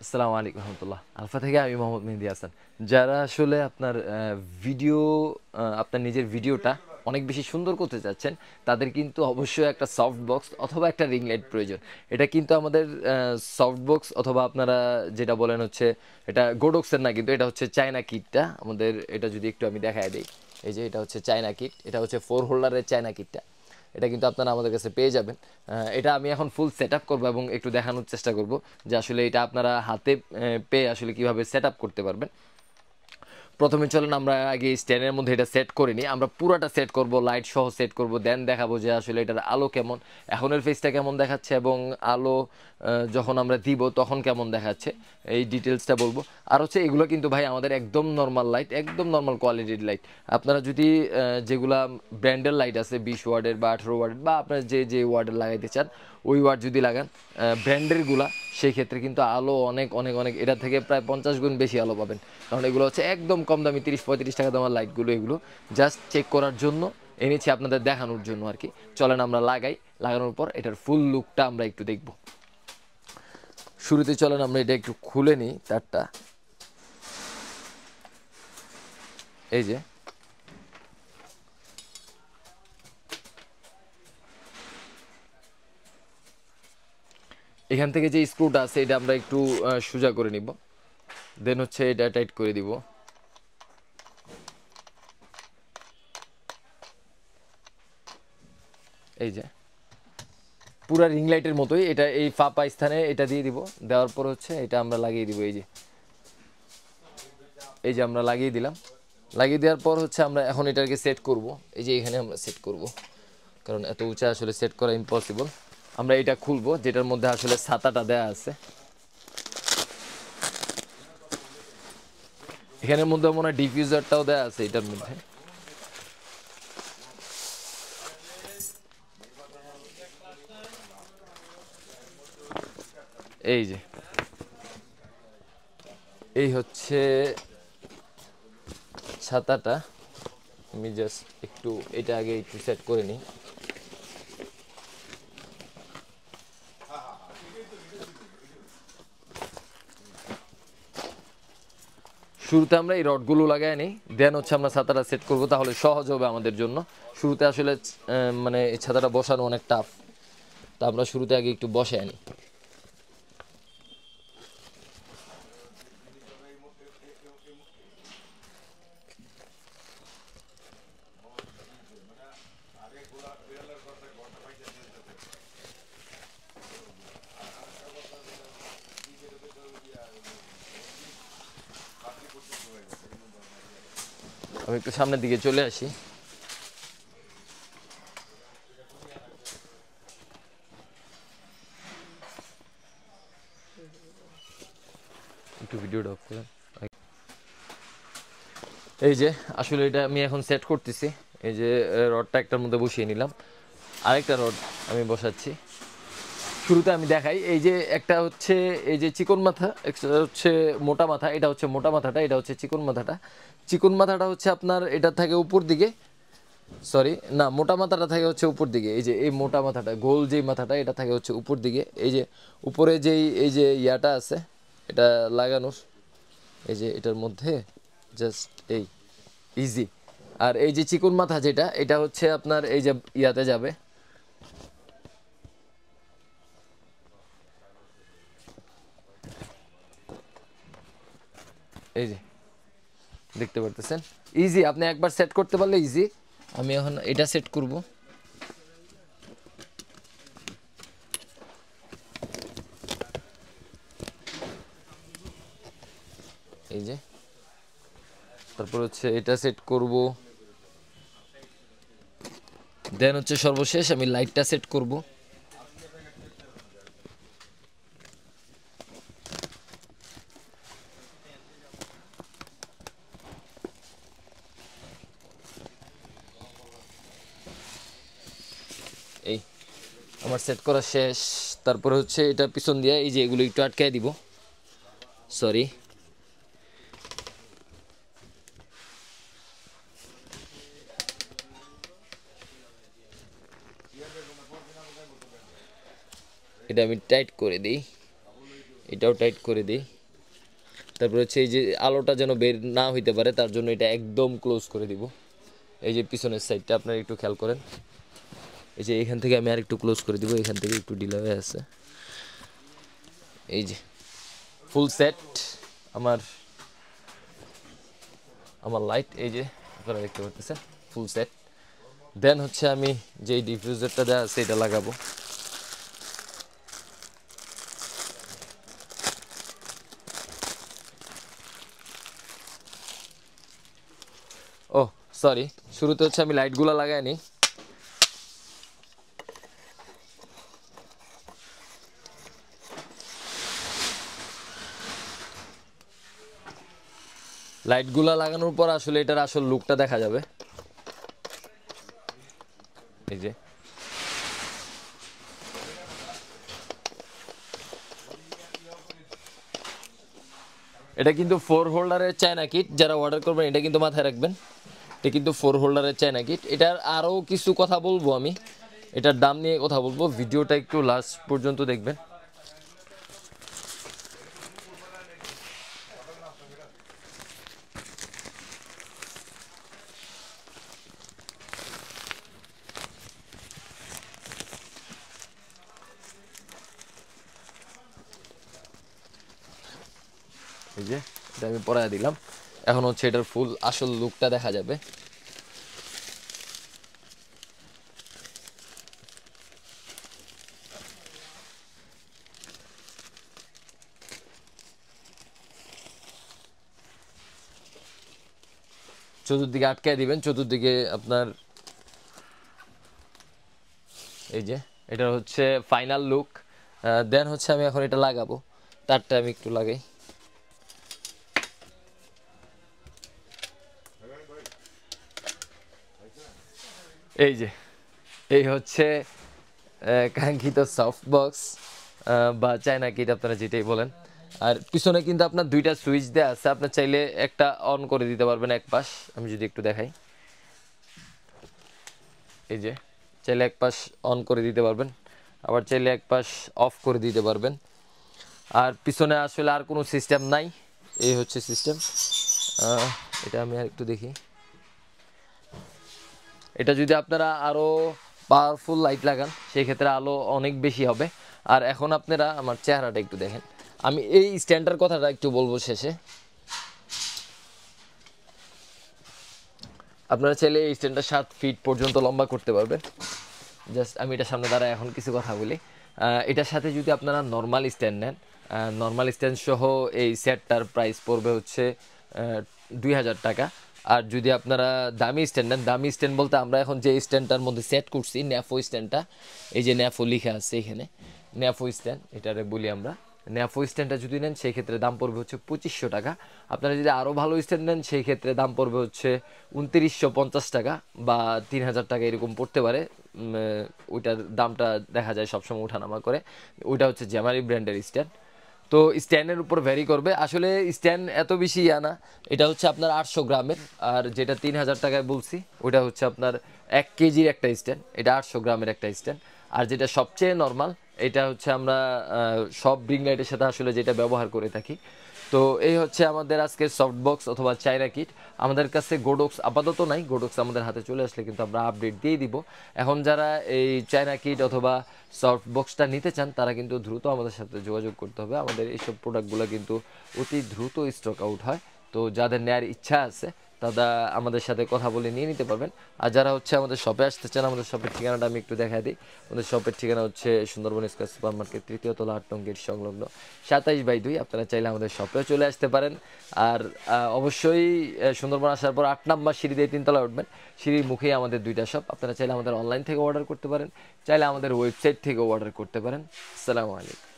আসসালামু আলাইকুম রহমতুল্লাহ। আলফা থেকে আমি মোহাম্মদ মেহেদী হাসান। যারা আসলে আপনার ভিডিও আপনার নিজের ভিডিওটা অনেক বেশি সুন্দর করতে চাচ্ছেন, তাদের কিন্তু অবশ্যই একটা সফট বক্স অথবা একটা রিং লাইট প্রয়োজন। এটা কিন্তু আমাদের সফট বক্স অথবা আপনারা যেটা বলেন হচ্ছে এটা গোডক্সের না, কিন্তু এটা হচ্ছে চায়না কিটটা আমাদের। এটা যদি একটু আমি দেখায় দিই, এই যে এটা হচ্ছে চায়না কিট, এটা হচ্ছে 4 হোল্ডারের চায়না কিটটা। এটা কিন্তু আপনারা আমাদের কাছে পেয়ে যাবেন। এটা আমি এখন ফুল সেট আপ করবো এবং একটু দেখানোর চেষ্টা করব যে আসলে এটা আপনারা হাতে পেয়ে আসলে কিভাবে সেট আপ করতে পারবেন। প্রথমে চলেন আমরা আগে স্ট্যান্ডের মধ্যে এটা সেট করে নিই। আমরা পুরাটা সেট করব, লাইট সহ সেট করব, দেন দেখাবো যে আসলে এটার আলো কেমন, এখনের ফেসটা কেমন দেখাচ্ছে এবং আলো যখন আমরা দিব তখন কেমন দেখাচ্ছে, এই ডিটেলসটা বলবো। আর হচ্ছে এগুলো কিন্তু ভাই আমাদের একদম নর্মাল লাইট, একদম নর্মাল কোয়ালিটির লাইট। আপনারা যদি যেগুলা ব্র্যান্ডের লাইট আছে 20 ওয়ার্ডের বা 18 ওয়ার্ডের বা আপনারা যে যে ওয়ার্ডের লাগাইতে চান ওই ওয়ার্ড যদি লাগান ব্র্যান্ডেরগুলা, সেই ক্ষেত্রে কিন্তু আলো অনেক অনেক অনেক এটা থেকে প্রায় 50 গুণ বেশি আলো পাবেন। কারণ এগুলো হচ্ছে একদম কম দামি 30-35 টাকা দামের লাইটগুলো। এগুলো জাস্ট চেক করার জন্য এনেছি, আপনাদের দেখানোর জন্য আর কি। চলেন আমরা লাগাই, লাগানোর পর এটার ফুল লুকটা আমরা একটু দেখব। শুরুতে চলেন আমরা এটা একটু খুলে নিই তারটা। এই যে এখান থেকে যে স্ক্রুটা আছে এটা আমরা একটু সোজা করে নিব, দেন হচ্ছে এটা টাইট করে দিব। এই যে পুরা রিং লাইটের মতোই এটা, এই ফাঁপা স্থানে এটা দিয়ে দিব। দেওয়ার পর হচ্ছে এটা আমরা লাগিয়ে দিব। এই যে আমরা লাগিয়ে দিলাম। লাগিয়ে দেওয়ার পর হচ্ছে আমরা এখন এটাকে সেট করব। এই যে এখানে আমরা সেট করব, কারণ এত উঁচা আসলে সেট করা ইম্পসিবল। আমরা এটা খুলবো যেটার মধ্যে আসলে ছাতাটা দেয়া আছে। এখানের মধ্যে মনে হয় ডিফিউজারটাও দেয়া আছে এটার মধ্যে। এই যে এই হচ্ছে ছাতাটা। আমি জাস্ট একটু এটা আগে একটু সেট করে নিই। শুরুতে আমরা এই রডগুলো লাগাই নিই, দেন হচ্ছে আমরা ছাতাটা সেট করবো, তাহলে সহজ হবে আমাদের জন্য। শুরুতে আসলে মানে এই ছাতাটা বসানো অনেক টাফ, তা আমরা শুরুতে আগে একটু বসে আনি। আমি একটু সামনের দিকে চলে আসি। একটু ভিডিওটা অফ করেন। এই যে আসলে এটা আমি এখন সেট করতেছি। এই যে রডটা একটার মধ্যে বসিয়ে নিলাম, আরেকটা রড আমি বসাচ্ছি। শুরুতে আমি দেখাই, এই যে একটা হচ্ছে এই যে চিকন মাথা, একটা হচ্ছে মোটা মাথা। এটা হচ্ছে মোটা মাথাটা, এটা হচ্ছে চিকন মাথাটা। চিকন মাথাটা হচ্ছে আপনার এটা থাকে উপর দিকে, সরি না, মোটা মাথাটা থাকে হচ্ছে উপর দিকে। এই যে এই মোটা মাথাটা, গোল যেই মাথাটা, এটা থাকে হচ্ছে উপর দিকে। এই যে উপরে যেই এই যে ইয়াটা আছে এটা লাগানোর, এই যে এটার মধ্যে জাস্ট এই ইজি। আর এই যে চিকন মাথা যেটা, এটা হচ্ছে আপনার এই যে ইয়াতে যাবে। এই যে দেখতে পারতেছেন, ইজি। আপনি একবার সেট করতে পারলে ইজি। আমি এখন এটা সেট করব। এই যে তারপর হচ্ছে এটা সেট করব, দেন হচ্ছে সর্বশেষ আমি লাইটটা সেট করব। এই আমার সেট করা শেষ। তারপরে হচ্ছে এটা পিছন দিয়ে এই যে এগুলো একটু আটকায় দিব, সরি। এটা আমি টাইট করে দিই, এটাও টাইট করে দিই। তারপর হচ্ছে এই যে আলোটা যেন বের না হইতে পারে তার জন্য এটা একদম ক্লোজ করে দিব। এই যে পিছনের সাইডটা আপনারা একটু খেয়াল করেন, এই যে এখান থেকে আমি আর একটু ক্লোজ করে দিব, এখান থেকে একটু ঢিলা হয়ে আছে। এই যে ফুল সেট আমার আমার লাইট, এই যে আপনারা দেখতে পাচ্ছেন ফুল সেট। দেন হচ্ছে আমি যেই ডিফিউজারটা দেওয়া আছে এটা লাগাবো। ও সরি, শুরুতে হচ্ছে আমি লাইটগুলো লাগাইনি। লাইটগুলা লাগানোর পর আসলে এটার আসল লুকটা দেখা যাবে। এই যে এটা কিন্তু 4 হোল্ডারের চায়না কিট, যারা অর্ডার করবেন এটা কিন্তু মাথায় রাখবেন, এটা কিন্তু 4 হোল্ডারের চায়না কিট। এটার আরও কিছু কথা বলবো আমি, এটার দাম নিয়ে কথা বলবো, ভিডিওটা একটু লাস্ট পর্যন্ত দেখবেন। এই যে এটা আমি পরায় দিলাম, এখন হচ্ছে এটার ফুল আসল লুকটা দেখা যাবে। চতুর্দিকে আটকায় দিবেন, চতুর্দিকে আপনার এই যে এটা হচ্ছে ফাইনাল লুক। দেন হচ্ছে আমি এখন এটা লাগাবো, তারটা আমি একটু লাগাই। এই যে এই হচ্ছে কাঙ্ক্ষিত সফট বক্স বা চায়না কিট আপনারা যেটাই বলেন। আর পিছনে কিন্তু আপনার দুইটা সুইচ দেওয়া আছে, আপনার চাইলে একটা অন করে দিতে পারবেন এক পাশ, আমি যদি একটু দেখাই। এই যে চাইলে এক পাশ অন করে দিতে পারবেন, আবার চাইলে এক পাশ অফ করে দিতে পারবেন। আর পিছনে আসলে আর কোনো সিস্টেম নাই, এই হচ্ছে সিস্টেম। এটা আমি আর একটু দেখি, এটা যদি আপনারা আরও পাওয়ারফুল লাইট লাগান সেই ক্ষেত্রে আলো অনেক বেশি হবে। আর এখন আপনারা আমার চেহারাটা একটু দেখেন, আমি এই স্ট্যান্ডটার কথাটা একটু বলবো শেষে। আপনারা চাইলে এই স্ট্যান্ডটা 7 ফিট পর্যন্ত লম্বা করতে পারবেন। জাস্ট আমি এটা সামনে দাঁড়ায় এখন কিছু কথা বলি। এটার সাথে যদি আপনারা নর্মাল স্ট্যান্ড নেন, নর্মাল স্ট্যান্ড সহ এই সেটটার প্রাইস পড়বে হচ্ছে 2000 টাকা। আর যদি আপনারা দামি স্ট্যান্ড নেন, দামি স্ট্যান্ড বলতে আমরা এখন যে স্ট্যান্ডটার মধ্যে সেট করছি ন্যাফো স্ট্যান্ডটা, এই যে ন্যাফো লেখা আছে এখানে, ন্যাফো স্ট্যান্ড এটারে বলি আমরা। ন্যাফো স্ট্যান্ডটা যদি নেন সেই ক্ষেত্রে দাম পড়বে হচ্ছে 2500 টাকা। আপনারা যদি আরও ভালো স্ট্যান্ড নেন সেই ক্ষেত্রে দাম পড়বে হচ্ছে 2950 টাকা বা 3000 টাকা এরকম পড়তে পারে। ওইটার দামটা দেখা যায় সবসময় উঠানামা করে। ওইটা হচ্ছে জ্যামারি ব্র্যান্ডের স্ট্যান্ড। তো স্ট্যান্ডের উপর ভ্যারি করবে, আসলে স্ট্যান্ড এত বেশি না। এটা হচ্ছে আপনার 800 গ্রামের, আর যেটা 3000 টাকায় বলছি ওইটা হচ্ছে আপনার 1 কেজির একটা স্ট্যান্ড, এটা 800 গ্রামের একটা স্ট্যান্ড। আর যেটা সবচেয়ে নর্মাল এটা হচ্ছে আমরা সব রিং লাইটের সাথে আসলে যেটা ব্যবহার করে থাকি। তো এই হচ্ছে আমাদের আজকের সফট বক্স অথবা চায়না কিট। আমাদের কাছে গোডক্স আপাতত নাই, গোডক্স আমাদের হাতে চলে আসলে কিন্তু আমরা আপডেট দিয়ে দিব। এখন যারা এই চায়না কিট অথবা সফট বক্সটা নিতে চান তারা কিন্তু দ্রুত আমাদের সাথে যোগাযোগ করতে হবে। আমাদের এইসব প্রোডাক্টগুলো কিন্তু অতি দ্রুত স্টক আউট হয়। তো যাদের নেওয়ার ইচ্ছা আছে তারা আমাদের সাথে কথা বলে নিয়ে নিতে পারবেন। আর যারা হচ্ছে আমাদের শপে আসতে চান, আমাদের শপের ঠিকানাটা আমি একটু দেখাই দিই। আমাদের শপের ঠিকানা হচ্ছে সুন্দরবন স্কয়ার সুপার মার্কেট, 3য় তলা, 8 নং গেট সংলগ্ন, 27/2। আপনারা চাইলে আমাদের শপেও চলে আসতে পারেন। আর অবশ্যই সুন্দরবন আসার পর 8 নাম্বার সিঁড়ি দিয়ে 3 তলায় উঠবেন, সিঁড়ির মুখেই আমাদের দুইটা শপ। আপনারা চাইলে আমাদের অনলাইন থেকে অর্ডার করতে পারেন, চাইলে আমাদের ওয়েবসাইট থেকেও অর্ডার করতে পারেন। আসসালামু আলাইকুম।